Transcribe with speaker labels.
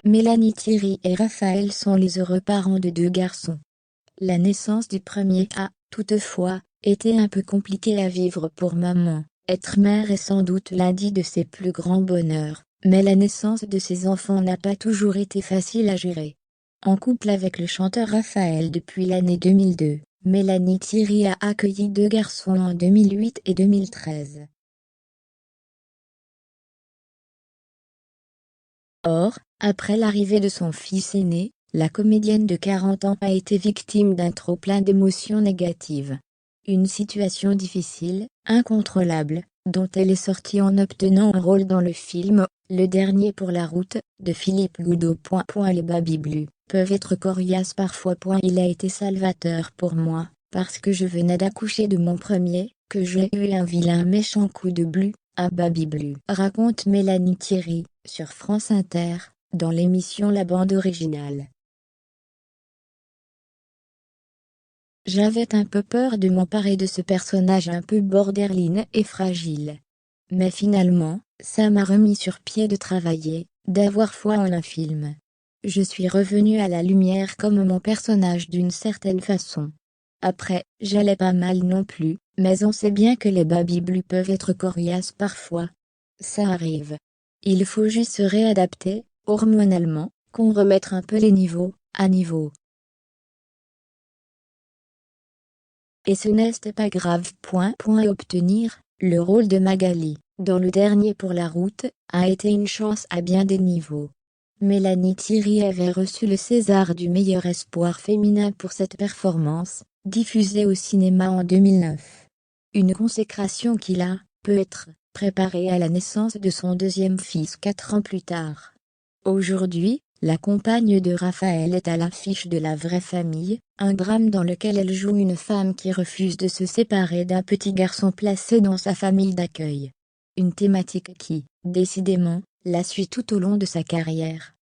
Speaker 1: Mélanie Thierry et Raphaël sont les heureux parents de 2 garçons. La naissance du premier a, toutefois, été un peu compliquée à vivre pour maman. Être mère est sans doute l'un de ses plus grands bonheurs, mais la naissance de ses enfants n'a pas toujours été facile à gérer. En couple avec le chanteur Raphaël depuis l'année 2002, Mélanie Thierry a accueilli 2 garçons en 2008 et 2013. Or, après l'arrivée de son fils aîné, la comédienne de 40 ans a été victime d'un trop-plein d'émotions négatives. Une situation difficile, incontrôlable, dont elle est sortie en obtenant un rôle dans le film « Le dernier pour la route » de Philippe Goudot. Les babyblues peuvent être coriaces parfois. Il a été salvateur pour moi, parce que je venais d'accoucher de mon premier, que j'ai eu un vilain méchant coup de blu, un babyblu, raconte Mélanie Thierry, sur France Inter, dans l'émission La Bande Originale. J'avais un peu peur de m'emparer de ce personnage un peu borderline et fragile. Mais finalement, ça m'a remis sur pied de travailler, d'avoir foi en un film. Je suis revenue à la lumière comme mon personnage d'une certaine façon. Après, j'allais pas mal non plus, mais on sait bien que les babyblues peuvent être coriaces parfois. Ça arrive. Il faut juste se réadapter, hormonalement, qu'on remette un peu les niveaux à niveau. Et ce n'est pas grave. Obtenir le rôle de Magali, dans Le Dernier pour la route, a été une chance à bien des niveaux. Mélanie Thierry avait reçu le César du meilleur espoir féminin pour cette performance, diffusée au cinéma en 2009. Une consécration qui l'a, peut-être, préparée à la naissance de son deuxième fils 4 ans plus tard. Aujourd'hui, la compagne de Raphaël est à l'affiche de La Vraie Famille, un drame dans lequel elle joue une femme qui refuse de se séparer d'un petit garçon placé dans sa famille d'accueil. Une thématique qui, décidément, la suit tout au long de sa carrière.